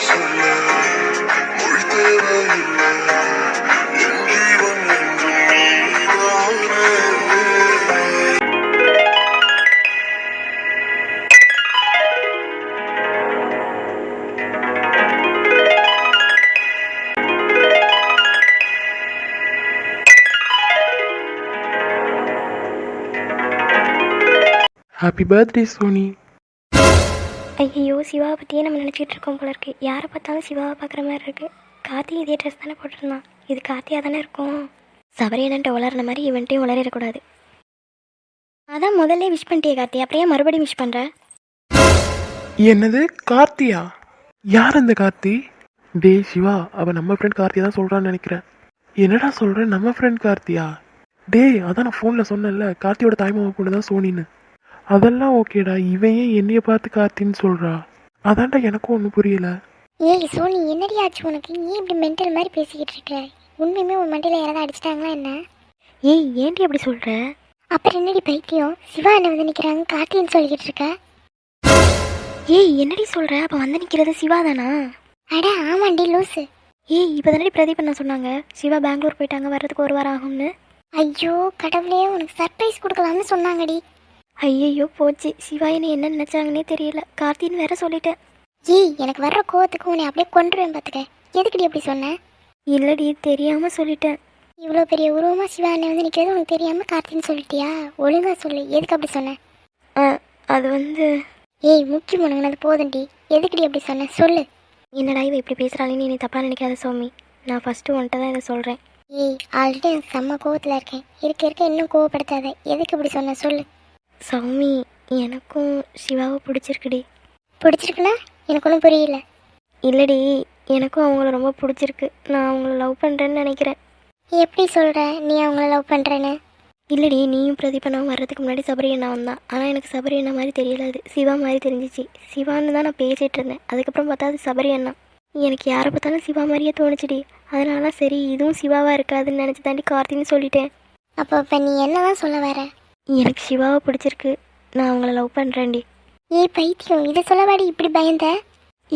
சொல்ல மொழி தேவையில்லை என் ஜீவன் என்றும் நீதானே. Happy birthday Soni. ஐயோ, சிவாவை பற்றியே நம்ம நினச்சிட்டு இருக்கோம் போல இருக்கு. யாரை பார்த்தாலும் சிவாவை பார்க்குற மாதிரி இருக்கு. கார்த்தி இதே ட்ரெஸ் தானே போட்டிருந்தான். இது கார்த்தியாக தானே இருக்கும். சபரி என்னன்ட்டு வளர்ற மாதிரி இவன்ட்டையும் வளரிடக்கூடாது. அதான் முதல்ல விஷ் பண்ணிட்டே கார்த்தி, அப்படியே மறுபடியும் விஷ் பண்ணுற. என்னது கார்த்தியா? யார் அந்த கார்த்தி? டே சிவா, அவன் நம்ம ஃப்ரெண்ட் கார்த்தியா தான் சொல்கிறான்னு நினைக்கிறேன். என்னடா சொல்கிறேன், நம்ம ஃப்ரெண்ட் கார்த்தியா? டே அதான் நான் ஃபோனில் சொன்னேன்ல, கார்த்தியோட தாய்மாவை பொண்ணு தான் சோனின்னு. அதெல்லாம் ஓகேடா, இவன் ஏன் என்னைய பார்த்து கார்த்தின்னு சொல்கிறா? அதான்டா எனக்கும் ஒன்றும் புரியல. ஏய் சோனி, என்னடி ஆச்சு உனக்கு? நீ இப்படி மென்டல் மாதிரி பேசிக்கிட்டு இருக்க. உண்மையுமே உன் மண்டையில் யாராவது அடிச்சிட்டாங்களா என்ன? ஏய் ஏன்டி அப்படி சொல்கிற? அப்புறம் என்னடி பைத்தியம், சிவா என்ன வந்து நிற்கிறாங்க கார்த்தின்னு சொல்லிக்கிட்டு இருக்க? ஏய் என்னடி சொல்கிற? அப்போ வந்து நிற்கிறது சிவா தானா? அட ஆமாண்டி லூஸு. ஏய் இப்போ தானடி பிரதீப் என்ன சொன்னாங்க, சிவா பெங்களூர் போயிட்டாங்க, வர்றதுக்கு 1 வாரம் ஆகும்னு. ஐயோ கடவுளே, உனக்கு சர்ப்ரைஸ் கொடுக்கலாம்னு சொன்னாங்கடி. ஐயோ போச்சு, சிவா என்ன நினச்சாங்கன்னே தெரியல. கார்த்தின்னு வேற சொல்லிட்டேன். ஏய் எனக்கு வர்ற கோவத்துக்கு உன்னை அப்படியே கொன்றுவேன் பார்த்துக்க. எதுக்குடி அப்படி சொன்னேன்? இல்லடி தெரியாமல் சொல்லிட்டேன். இவ்வளோ பெரிய உருவமாக சிவா அண்ணன் வந்து நிற்கிறது உனக்கு தெரியாமல் கார்த்தின்னு சொல்லிட்டியா? ஒழுங்காக சொல்லு, எதுக்கு அப்படி சொன்னேன்? அது வந்து ஏய் முக்கியம் உனக்கு அது போதும்டி. எதுக்குடி அப்படி சொன்னேன் சொல்லு. என்னடா இவ இப்படி பேசுகிறாளேன்னு நீ தப்பாக நினைக்காத சௌமி. நான் ஃபஸ்ட்டு உன்ட்ட தான் இதை சொல்கிறேன். ஏய் ஆல்ரெடி எனக்கு செம்ம கோவத்தில் இருக்கேன். இருக்க இன்னும் கோவப்படுத்தாத. எதுக்கு இப்படி சொன்ன சொல்லு. சௌமி எனக்கும் சிவாவை பிடிச்சிருக்குடி. பிடிச்சிருக்குன்னா எனக்கு ஒன்றும் புரியல. இல்லடி எனக்கும் அவங்கள ரொம்ப பிடிச்சிருக்கு. நான் அவங்கள லவ் பண்ணுறேன்னு நினைக்கிறேன். எப்படி சொல்கிற நீ அவங்கள லவ் பண்ணுறேன்னு? இல்லடி, நீயும் பிரதீபனாவும் வர்றதுக்கு முன்னாடி சபரி அண்ணா வந்தான். ஆனால் எனக்கு சபரி அண்ணா மாதிரி தெரியல, அது சிவா மாதிரி தெரிஞ்சிச்சு. சிவான்னு தான் நான் பேசிகிட்டு இருந்தேன். அதுக்கப்புறம் பார்த்தா அது சபரி அண்ணா. எனக்கு யாரை பார்த்தாலும் சிவா மாதிரியே தோணுச்சுடி. அதனால தான் சரி இதுவும் சிவாவாக இருக்காதுன்னு நினச்சி தாண்டி கார்த்தின்னு சொல்லிட்டேன். இப்போ நீ என்ன தான் சொல்ல வர? எனக்கு சிவாவை பிடிச்சிருக்கு, நான் அவங்கள லவ் பண்ணுறேன்டி. ஏய் பைத்தியம், இதை சொல்லவாடி இப்படி பயந்த?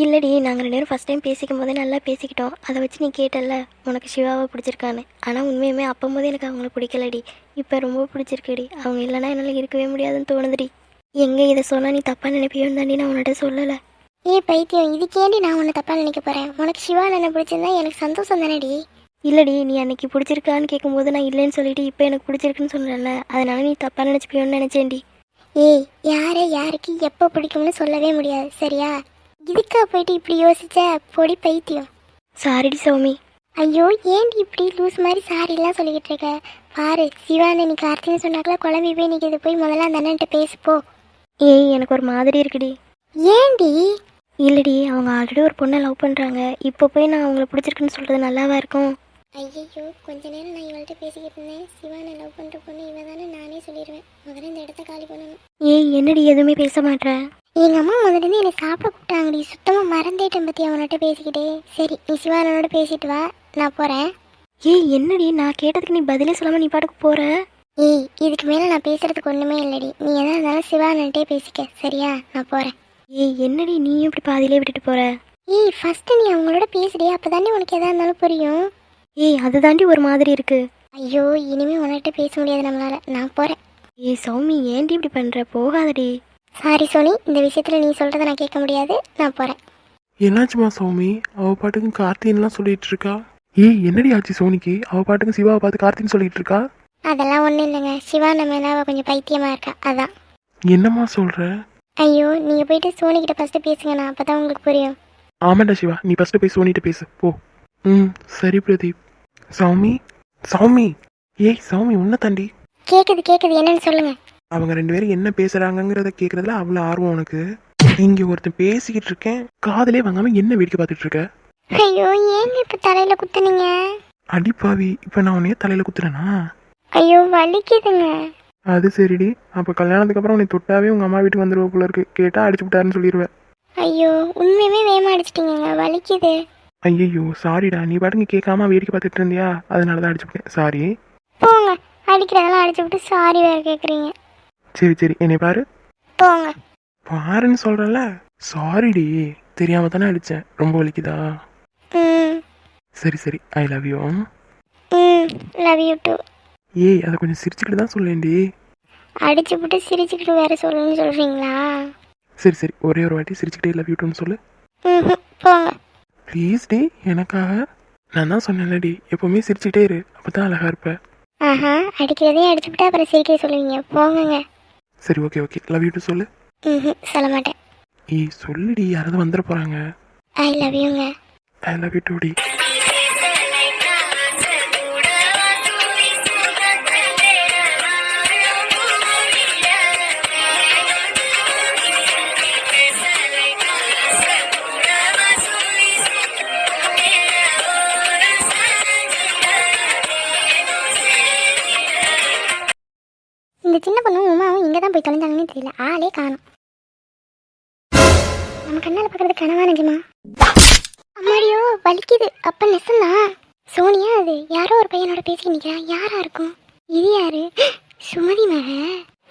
இல்லடி, நாங்கள் 2 பேரும் ஃபஸ்ட் டைம் பேசிக்கும் போதே நல்லா பேசிக்கிட்டோம். அதை வச்சு நீ கேட்டல உனக்கு சிவாவை பிடிச்சிருக்கான்னு. ஆனால் உண்மையுமே அப்போது எனக்கு அவங்கள பிடிக்கலடி. இப்போ ரொம்ப பிடிச்சிருக்குடி. அவங்க இல்லைனா என்னால் இருக்கவே முடியாதுன்னு தோணுதுடி. எங்கே இதை சொன்னால் நீ தப்பாக நினைப்பியோன்னு தாண்டி நான் உன்கிட்ட சொல்லலை. ஏய் பைத்தியம், இதுக்கேண்டி நான் உன்னை தப்பாக நினைக்க போகிறேன்? உனக்கு சிவா என்ன பிடிச்சிருந்தா எனக்கு சந்தோஷம் தானேடி. இல்லடி, நீ அன்னைக்கு பிடிச்சிருக்கான்னு கேட்கும்போது நான் இல்லைன்னு சொல்லிட்டு இப்போ எனக்கு பிடிச்சிருக்குன்னு சொன்னேன்ல, அதனால நீ தப்பாக நினச்சிப்பியோன்னு நினச்சேன்டி. ஏய் யாரை யாருக்கு எப்போ பிடிக்கும்னு சொல்லவே முடியாது சரியா? இதுக்கா போயிட்டு இப்படி யோசிச்ச? பொடி பைத்தியம். சாரிடி சௌமி. ஐயோ ஏன்டி இப்படி லூஸ் மாதிரி சாரிலாம் சொல்லிக்கிட்டு இருக்க? பாரு சிவான நீ கார்த்தின்னு சொன்னாக்கல குழம்பி போய் நீ இது போய் முதல்ல அந்த அண்ணன்ட்ட பேசுப்போ. ஏய் எனக்கு ஒரு மாதிரி இருக்குடி. ஏன்டி? இல்லடி, அவங்க ஆல்ரெடி ஒரு பொண்ணை லவ் பண்ணுறாங்க. இப்போ போய் நான் அவங்கள பிடிச்சிருக்குன்னு சொல்கிறது நல்லாவா இருக்கும்? ஐயோ கொஞ்ச நேரம் நான் இவள்கிட்ட பேசிக்கிட்டு இருந்தேன். சிவானை லவ் பண்ணுற பொண்ணு இவன் தானே நானே சொல்லிடுவேன். முதல்ல இந்த இடத்த காலி பண்ணணும். ஏய் என்னடி எதுவுமே பேச மாட்டேன்? எங்கள் அம்மா முதல்ல என்னை சாப்பிட கூப்பிட்டாங்கடி, சுத்தமாக மறந்துட்டேன் பற்றி அவனோட பேசிக்கிட்டே. சரி நீ சிவானோட பேசிட்டு வா, நான் போகிறேன். ஏய் என்னடி, நான் கேட்டதுக்கு நீ பதிலே சொல்லாமல் நீ பாட்டுக்கு போகிற? ஏய் இதுக்கு மேலே நான் பேசுகிறதுக்கு ஒன்றுமே இல்லடி. நீ எதா இருந்தாலும் சிவானன்ட்டே பேசிக்க சரியா? நான் போகிறேன். ஏய் என்னடி நீயும் இப்படி பாதியிலே விட்டுட்டு போகிற? ஏய் ஃபஸ்ட்டு நீ அவங்களோட பேசுறியா, அப்போ தாண்டி உனக்கு எதா இருந்தாலும் புரியும். ஏய் அது தாண்டி ஒரு மாதிரி இருக்கு. ஐயோ இனிமேல் உன்கிட்ட பேச முடியாது நம்மளால, நான் போகிறேன். ஏய் சௌமி ஏன்டி இப்படி பண்ணுற? போகாதடி. சாரி சோனி, இந்த விஷயத்தில் நீ சொல்கிறத நான் கேட்க முடியாது, நான் போகிறேன். என்னாச்சுமா சௌமி? அவள் பாட்டுக்கு கார்த்தின்லாம் சொல்லிட்டு இருக்கா. ஏய் என்னடி ஆச்சு சோனிக்கு? அவள் பாட்டுக்கு சிவாவை பார்த்து கார்த்தின்னு சொல்லிட்டு இருக்கா. அதெல்லாம் ஒன்றும் இல்லைங்க, சிவா நம்ம மேலே அவள் கொஞ்சம் பைத்தியமாக இருக்கா, அதான். என்னம்மா சொல்கிற? ஐயோ நீங்கள் போயிட்டு சோனிக்கிட்ட ஃபஸ்ட்டு பேசுங்கண்ணா, அப்போ தான் உங்களுக்கு புரியும். ஆமாண்டா சிவா, நீ ஃபஸ்ட்டு போய் சோனிகிட்ட பேசு போ. சரி பிரதீப். சௌமி சௌமி ஏய் சௌமி உன்னை தாண்டி. கேட்குது என்னன்னு சொல்லுங்கள். அவங்க 2 பேரும் என்ன பேசுறாங்கங்கிறத கேட்கறதுல அவ்வளோ ஆர்வம் உனக்கு. இங்கே ஒருத்தன் பேசிக்கிட்டு இருக்கேன், காதலே வாங்காம என்ன வேடிக்கை பார்த்துட்டு இருக்க? ஐயோ ஏங்க இப்போ தலையில் குத்துனீங்க? அடிப்பாவி, இப்போ நான் உன்னையே தலையில் குத்துறேனா? ஐயோ வலிக்குதுங்க. அது சரிடி, அப்போ கல்யாணத்துக்கு அப்புறம் உன்னை தொட்டாவே உங்கள் அம்மா வீட்டுக்கு வந்துடுவ போல இருக்கு. கேட்டால் அடிச்சு விட்டாருன்னு சொல்லிடுவேன். ஐயோ உண்மையுமே வேமா அடிச்சிட்டிங்க, வலிக்குது. ஐயோ சாரிடா, நீ பாட்டுங்க கேட்காம வேடிக்கை பார்த்துட்டு இருந்தியா, அதனால தான் அடிச்சு விட்டேன். சாரி. போங்க, அடிக்கிறதெல்லாம் அடிச்சு விட்டு சாரி வேறு கேட்குறீங்க. சரி என்னை பாரு. போங்க. பாருன்னு சொல்கிறல்ல. சாரிடி. தெரியாம தானே அடித்தேன். ரொம்ப வலிக்குதா? ம் சரி சரி, ஐ லவ் யூ. ம் லவ் யூ டூ. ஏய், அதை கொஞ்சம் சிரிச்சுக்கிட்டு தான் சொல்லேன்டி. அடிச்சு போட்டு சிரிச்சுக்கிட்டு வேற சொல்லணும்னு சொல்கிறீங்களா? சரி சரி, ஒரே ஒரு வாட்டி சிரிச்சுக்கிட்டே லவ் யூட்டுன்னு சொல்லு. ம் போங்க. ப்ளீஸ் டி, எனக்காக. நான் தான் சொன்னேன்லடி, எப்போவுமே சிரிச்சுக்கிட்டே இரு, அப்போ தான் அழகாக இருப்பேன். ஆஹா, அடிக்கிறதையும் அடிச்சுவிட்டு அப்புறம் சிரிக்க சொல்லுவீங்க, போங்கங்க. சரி ஓகே ஓகே, லவ் யூ சொல்லு. ம் சொல்ல மாட்டேன். ஏய் சொல்லுடி, யாராவது வந்துட போகிறாங்க. ஐ லவ் யூங்க. ஐ லவ் யூ டூடி. இந்த சின்ன பொண்ணும் உமாவும் இங்கே தான் போய் தொலைஞ்சாங்கன்னு தெரியல, ஆளே காணும். நம்ம கண்ணால் பார்க்கறது கனவா நிஜமா? அம்மாடியோ வலிக்குது. அப்ப நெசந்தான். சோனியா அது யாரோ ஒரு பையனோட பேசி நிற்கிறா, யாரா இருக்கும்? இது யாரு? சுமதி மக.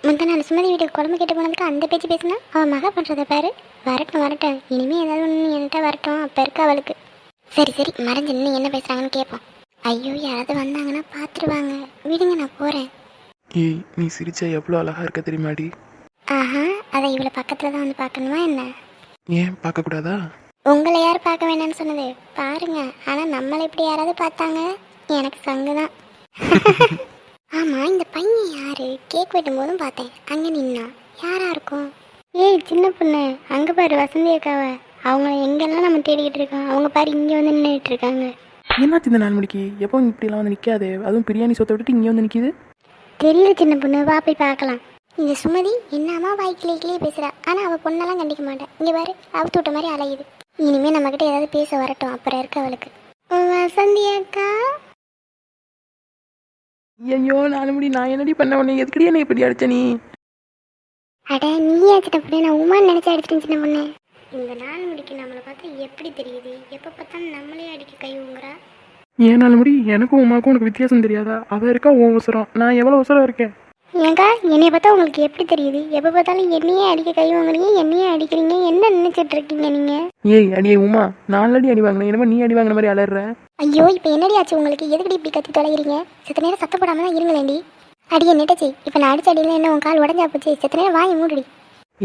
முந்த நான் சுமதி வீட்டுக்கு குழம்பு கேட்டு போனதுக்கு அந்த பேச்சு பேசினா அவன் மக பண்ணுறத பாரு. வரட்டும் வரட்டும், இனிமே ஏதாவது ஒன்று என்கிட்ட வரட்டும், அப்போ இருக்க அவளுக்கு. சரி சரி, மறைஞ்சு நின்று என்ன பேசுகிறாங்கன்னு கேட்போம். ஐயோ, யாராவது வந்தாங்கன்னா பார்த்துருவாங்க, விடுங்க நான் போகிறேன். ஏய், நீ சிரிச்சா எவ்வளோ அழகாக இருக்க தெரியுமாடி? ஆஹா, அதை இவ்வளோ பக்கத்தில் தான் வந்து பார்க்கணுமா என்ன? ஏன் பார்க்கக்கூடாதா? உங்களை யார் பார்க்க வேண்டாம்னு சொன்னது? பாருங்க, ஆனால் நம்மளை இப்படி யாராவது பார்த்தாங்க எனக்கு சங்கு தான். ஆமாம், இந்த பையன் யாரு? கேக் வெட்டும் போதும் பார்த்தேன், அங்கே நின்னா. யாரா இருக்கும்? ஏய் சின்ன பொண்ணு, அங்கே பாரு வசந்தி அக்காவை. அவங்கள எங்கெல்லாம் நம்ம தேடிக்கிட்டு இருக்கோம், அவங்க பாரு இங்கே வந்து நின்றுட்டு இருக்காங்க. என்னாச்சு இந்த 4 மணிக்கு? எப்போ இப்படிலாம் வந்து நிற்காது, அதுவும் பிரியாணி சொத்தை விட்டுட்டு இங்கே வந்து நிற்கிது. தெரியல சின்ன பொண்ணு, வா போய் பார்க்கலாம். இந்த சுமதி என்னம்மா வாய்க்கிலேயே பேசுகிறா, ஆனால் அவள் பொண்ணெல்லாம் கண்டிக்க மாட்டேன். இங்கே பாரு, அவுத்து விட்ட மாதிரி அலையுது. இனிமேல் நம்மக்கிட்ட ஏதாவது பேச வரட்டும், அப்புறம் இருக்க அவளுக்கு. வசந்தி அக்கா. ஐயோ 4 மணி, நான் என்னடி பண்ண உடனே எதுக்கடி என்ன இப்படி அடிச்ச நீ? அட நீயே சின்ன பொண்ணு, நான் உமான்னு நினச்சி அடிச்சிட்டேன் சின்ன பொண்ணு. இந்த 4 மணிக்கு நம்மளை பார்த்தா எப்படி தெரியுது? எப்போ பார்த்தாலும் நம்மளே அடிக்க கை ஊங்குறா. ஏன் 4 மணி, எனக்கும் உமாக்கும் உனக்கு வித்தியாசம் தெரியாதா? அவள் இருக்கா உன் உசரம், நான் எவ்வளோ உசரம் இருக்கேன். ஏங்கா, என்னைய பார்த்தா உங்களுக்கு எப்படி தெரியுது? எப்போ பார்த்தாலும் என்னையே அடிக்க கை வாங்குறீங்க, என்னையே அடிக்கிறீங்க, என்ன நினைச்சிட்டு இருக்கீங்க நீங்க? ஏய் அடியே உமா, 4 அடி அடி வாங்கினேன், என்னமோ நீ அடி வாங்கின மாதிரி அலற. ஐயோ, இப்போ என்னடி ஆச்சு உங்களுக்கு? எதுக்கடி இப்படி கத்தி தொலைகிறீங்க? செத்த நேரம் சத்தப்படாம தான் இருங்களேண்டி. அடியை நெட்டச்சி, இப்போ நான் அடிச்ச அடியில் என்ன உன் கால் உடஞ்சா போச்சு? செத்த நேரம் வாங்கி மூடுடி.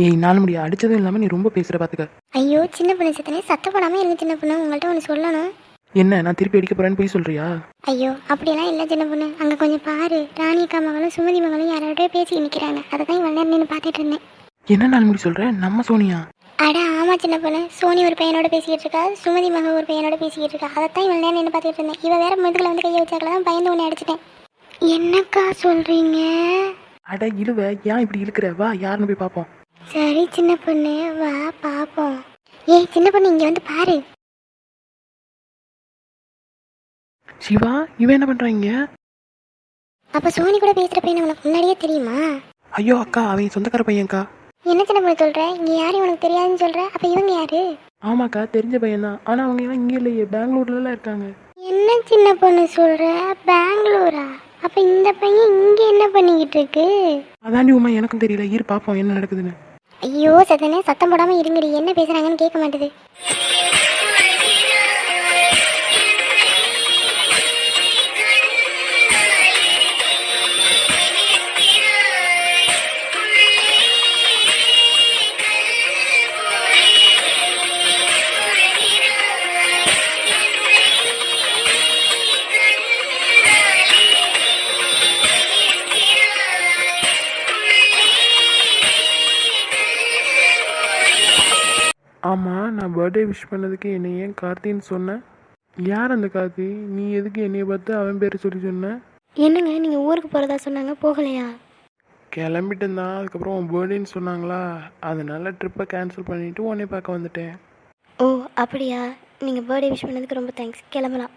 ஏய் 4 மணி, அடிச்சதும் இல்லாமல் நீ ரொம்ப பேசுகிற பார்த்துக்க. ஐயோ சின்ன பொண்ணு, செத்த நேரம் சத்தப்படாமல் இருங்க சின்ன பொண்ணு, உங்கள்கிட்ட ஒன்று சொல்லணும். என்ன, நான் திருப்பி அடிக்க போறேன்னு போய் சொல்றியா? ஐயோ அப்படியெல்லாம் இல்லை சின்ன பொண்ணு, அங்கே கொஞ்சம் பாரு, ராணி அக்கா மகளும் சுமதி மகளும் யாரோடய பேசி நிற்கிறாங்க. அதை தான் இவ்வளோ நேரம் நின்று பார்த்துட்டு இருந்தேன். என்ன 4 மணி சொல்ற? நம்ம சோனியா? அட ஆமா சின்ன பொண்ணு, சோனி ஒரு பையனோட பேசிக்கிட்டு இருக்கா, சுமதி மக ஒரு பையனோட பேசிக்கிட்டு இருக்கா. அதைத்தான் இவ்வளோ நேரம் நின்று பார்த்துட்டு இருந்தேன். இவ வேற முதுகில் வந்து கையை வச்சாக்கள தான் பயந்து ஒன்று அடிச்சிட்டேன். என்னக்கா சொல்றீங்க? அட இழுவ, ஏன் இப்படி இழுக்கிற? வா யாருன்னு போய் பார்ப்போம். சரி சின்ன பொண்ணு, வா பார்ப்போம். ஏய் சின்ன பொண்ணு, இங்கே வந்து பாரு. சிவா, இவன் என்ன பண்றாங்க? அப்போ சோனி கூட பேசுகிற பையன் உனக்கு முன்னாடியே தெரியுமா? ஐயோ அக்கா, அவன் சொந்தக்கார பையன்க்கா. என்ன சின்ன பொண்ணு சொல்கிற? இங்கே யாரும் உனக்கு தெரியாதுன்னு சொல்கிற? அப்போ இவங்க யாரு? ஆமாக்கா, தெரிஞ்ச பையன்தான். ஆனால் அவங்க எல்லாம் இங்கே இல்லையே, பெங்களூர்லலாம் இருக்காங்க. என்ன சின்ன பொண்ணு சொல்கிற? பெங்களூரா? அப்போ இந்த பையன் இங்கே என்ன பண்ணிக்கிட்டு இருக்கு? அதாண்டி உமா, எனக்கும் தெரியல, இரு பார்ப்போம் என்ன நடக்குதுன்னு. ஐயோ சத்தனே, சத்தம் போடாமல் இருங்கடி, என்ன பேசுகிறாங்கன்னு கேட்க மாட்டேது. ஆமாம், நான் பர்த்டே விஷ் பண்ணதுக்கு என்னை ஏன் கார்த்தின்னு சொன்னேன்? யார் அந்த கார்த்தி? நீ எதுக்கு என்னைய பார்த்து அவன் பேர் சொல்லி சொன்ன? என்னங்க, நீங்கள் ஊருக்கு போகிறதா சொன்னாங்க, போகலையா? கிளம்பிட்டேன் தான். அதுக்கப்புறம் உன் பர்த்டேன்னு சொன்னாங்களா, அதனால ட்ரிப்பை கேன்சல் பண்ணிவிட்டு உன்னை பார்க்க வந்துட்டேன். ஓ அப்படியா? நீங்கள் பர்த்டே விஷ் பண்ணதுக்கு ரொம்ப தேங்க்ஸ், கிளம்பலாம்.